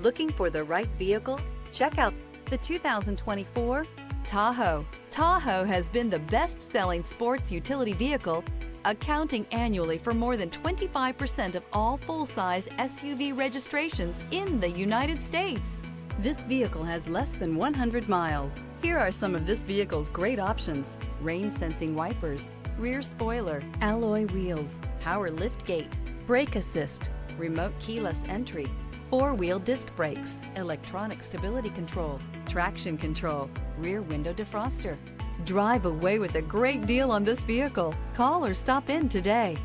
Looking for the right vehicle? Check out the 2024 Tahoe. Tahoe has been the best-selling sports utility vehicle, accounting annually for more than 25% of all full-size SUV registrations in the United States. This vehicle has less than 100 miles. Here are some of this vehicle's great options: rain-sensing wipers, rear spoiler, alloy wheels, power liftgate, brake assist, remote keyless entry, four-wheel disc brakes, electronic stability control, traction control, rear window defroster. Drive away with a great deal on this vehicle. Call or stop in today.